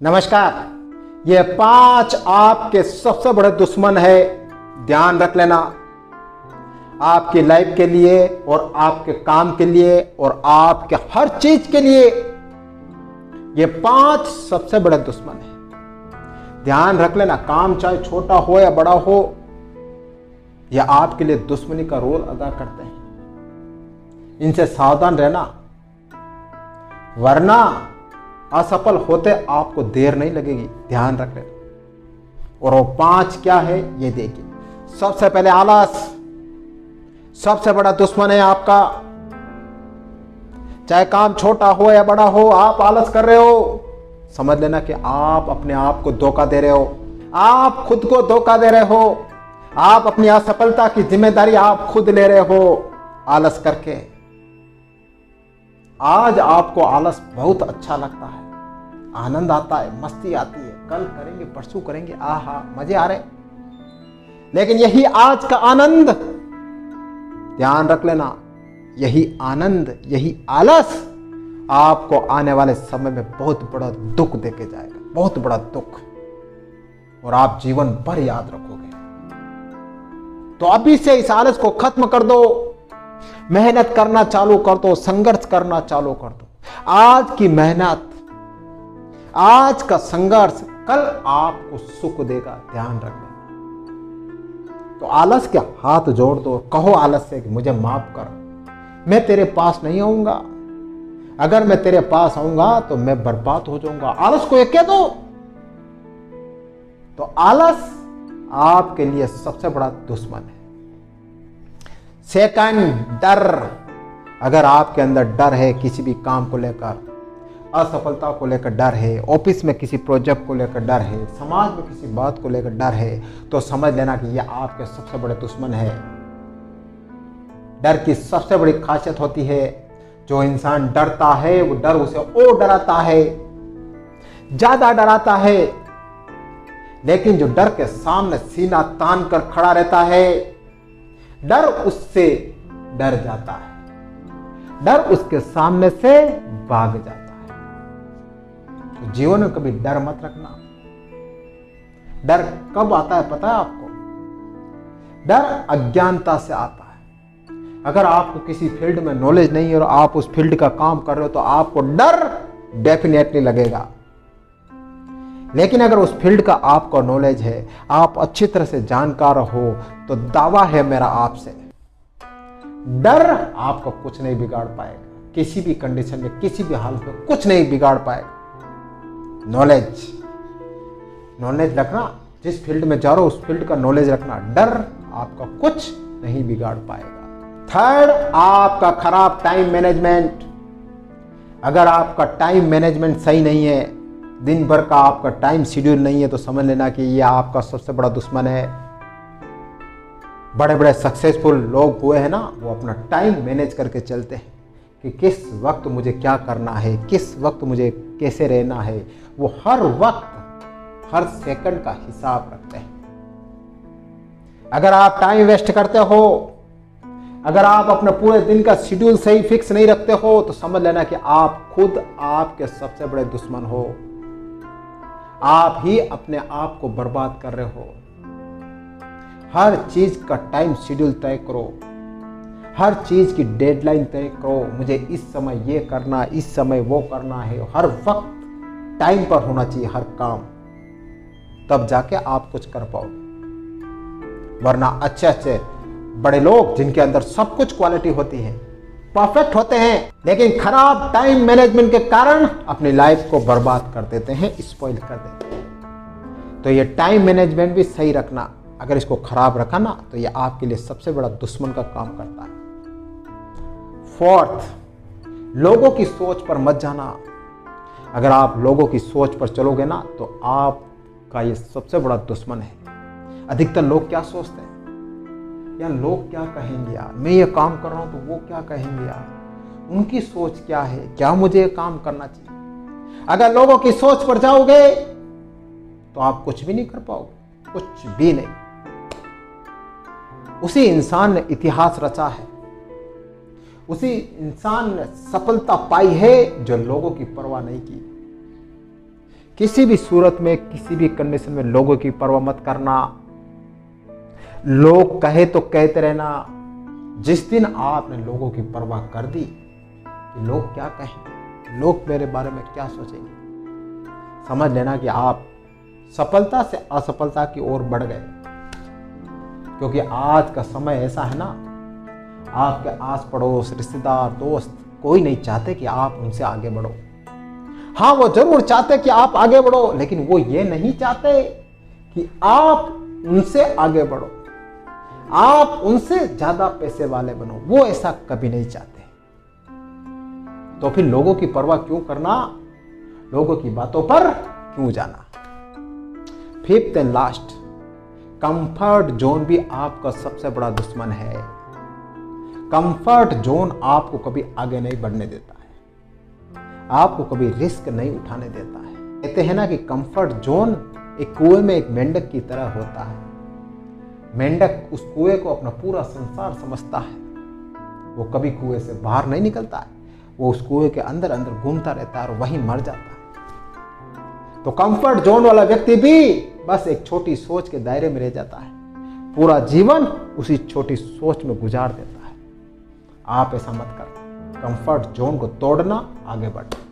नमस्कार। ये 5 आपके सबसे बड़े दुश्मन है, ध्यान रख लेना। आपकी लाइफ के लिए और आपके काम के लिए और आपके हर चीज के लिए ये 5 सबसे बड़े दुश्मन है। ध्यान रख लेना। काम चाहे छोटा हो या बड़ा हो, यह आपके लिए दुश्मनी का रोल अदा करते हैं। इनसे सावधान रहना, वरना असफल होते आपको देर नहीं लगेगी। ध्यान रख लेना। और वो 5 क्या है ये देखिए। सबसे पहले आलस, सबसे बड़ा दुश्मन है आपका। चाहे काम छोटा हो या बड़ा हो, आप आलस कर रहे हो, समझ लेना कि आप अपने आप को धोखा दे रहे हो। आप खुद को धोखा दे रहे हो। आप अपनी असफलता की जिम्मेदारी आप खुद ले रहे हो आलस करके। आज आपको आलस बहुत अच्छा लगता है, आनंद आता है, मस्ती आती है, कल करेंगे परसों करेंगे, आहा मजे आ रहे। लेकिन यही आज का आनंद, ध्यान रख लेना, यही आनंद, यही आलस आपको आने वाले समय में बहुत बड़ा दुख देके जाएगा, बहुत बड़ा दुख, और आप जीवन भर याद रखोगे। तो अभी से इस आलस को खत्म कर दो, मेहनत करना चालू कर दो, संघर्ष करना चालू कर दो। आज की मेहनत, आज का संघर्ष कल आपको सुख देगा, ध्यान रखना। तो आलस के हाथ जोड़ दो, कहो आलस से कि मुझे माफ कर, मैं तेरे पास नहीं आऊंगा। अगर मैं तेरे पास आऊंगा तो मैं बर्बाद हो जाऊंगा। आलस को एक कह दो। तो आलस आपके लिए सबसे बड़ा दुश्मन है। सेकंड, डर। अगर आपके अंदर डर है, किसी भी काम को लेकर, असफलता को लेकर डर है, ऑफिस में किसी प्रोजेक्ट को लेकर डर है, समाज में किसी बात को लेकर डर है, तो समझ लेना कि यह आपके सबसे बड़े दुश्मन है। डर की सबसे बड़ी खासियत होती है, जो इंसान डरता है वो डर उसे और डराता है, ज्यादा डराता है। लेकिन जो डर के सामने सीना तान कर खड़ा रहता है, डर उससे डर जाता है, डर उसके सामने से भाग जाता है। तो जीवन में कभी डर मत रखना। डर कब आता है पता है आपको? डर अज्ञानता से आता है। अगर आपको किसी फील्ड में नॉलेज नहीं है और आप उस फील्ड का काम कर रहे हो, तो आपको डर डेफिनेटली लगेगा। लेकिन अगर उस फील्ड का आपको नॉलेज है, आप अच्छी तरह से जानकार हो, तो दावा है मेरा आपसे, डर आपको कुछ नहीं बिगाड़ पाएगा। किसी भी कंडीशन में, किसी भी हालत में कुछ नहीं बिगाड़ पाएगा। नॉलेज रखना, जिस फील्ड में जा रहे हो उस फील्ड का नॉलेज रखना, डर आपका कुछ नहीं बिगाड़ पाएगा। थर्ड, आपका खराब टाइम मैनेजमेंट। अगर आपका टाइम मैनेजमेंट सही नहीं है, दिन भर का आपका टाइम शेड्यूल नहीं है, तो समझ लेना कि यह आपका सबसे बड़ा दुश्मन है। बड़े बड़े सक्सेसफुल लोग हुए हैं ना, वो अपना टाइम मैनेज करके चलते हैं कि किस वक्त मुझे क्या करना है, किस वक्त मुझे कैसे रहना है। वो हर वक्त, हर सेकंड का हिसाब रखते हैं। अगर आप टाइम वेस्ट करते हो, अगर आप अपने पूरे दिन का शेड्यूल सही फिक्स नहीं रखते हो, तो समझ लेना कि आप खुद आपके सबसे बड़े दुश्मन हो। आप ही अपने आप को बर्बाद कर रहे हो। हर चीज का टाइम शेड्यूल तय करो, हर चीज की डेडलाइन तय करो। मुझे इस समय ये करना, इस समय वो करना है। हर वक्त टाइम पर होना चाहिए हर काम, तब जाके आप कुछ कर पाओगे। वरना अच्छे बड़े लोग, जिनके अंदर सब कुछ क्वालिटी होती है, परफेक्ट होते हैं, लेकिन खराब टाइम मैनेजमेंट के कारण अपनी लाइफ को बर्बाद कर देते हैं, स्पॉइल कर देते हैं। तो ये टाइम मैनेजमेंट भी सही रखना। अगर इसको खराब रखा ना, तो ये आपके लिए सबसे बड़ा दुश्मन का काम करता है। फोर्थ, लोगों की सोच पर मत जाना। अगर आप लोगों की सोच पर चलोगे ना, तो आपका ये सबसे बड़ा दुश्मन है। अधिकतर लोग क्या सोचते हैं, यार लोग क्या कहेंगे, यार मैं ये काम कर रहा हूं तो वो क्या कहेंगे, यार उनकी सोच क्या है, क्या मुझे ये काम करना चाहिए। अगर लोगों की सोच पर जाओगे तो आप कुछ भी नहीं कर पाओगे, कुछ भी नहीं। उसी इंसान ने इतिहास रचा है, उसी इंसान ने सफलता पाई है जो लोगों की परवाह नहीं की। किसी भी सूरत में, किसी भी कंडीशन में लोगों की परवाह मत करना। लोग कहे तो कहते रहना। जिस दिन आपने लोगों की परवाह कर दी कि लोग क्या कहें, लोग मेरे बारे में क्या सोचेंगे, समझ लेना कि आप सफलता से असफलता की ओर बढ़ गए। क्योंकि आज का समय ऐसा है ना, आपके आस पड़ोस, रिश्तेदार, दोस्त कोई नहीं चाहते कि आप उनसे आगे बढ़ो। हाँ, वो जरूर चाहते कि आप आगे बढ़ो, लेकिन वो ये नहीं चाहते कि आप उनसे आगे बढ़ो, आप उनसे ज्यादा पैसे वाले बनो। वो ऐसा कभी नहीं चाहते। तो फिर लोगों की परवाह क्यों करना, लोगों की बातों पर क्यों जाना। Fifth and last, comfort zone भी आपका सबसे बड़ा दुश्मन है। कंफर्ट जोन आपको कभी आगे नहीं बढ़ने देता है, आपको कभी रिस्क नहीं उठाने देता है। कहते हैं ना कि कंफर्ट जोन एक कुएं में एक मेंढक की तरह होता है। मेंढक उस कुएं को अपना पूरा संसार समझता है। वो कभी कुएं से बाहर नहीं निकलता है, वो उस कुएं के अंदर अंदर घूमता रहता है और वहीं मर जाता है। तो कंफर्ट जोन वाला व्यक्ति भी बस एक छोटी सोच के दायरे में रह जाता है, पूरा जीवन उसी छोटी सोच में गुजार देता है। आप ऐसा मत करो, कंफर्ट जोन को तोड़ना, आगे बढ़ना।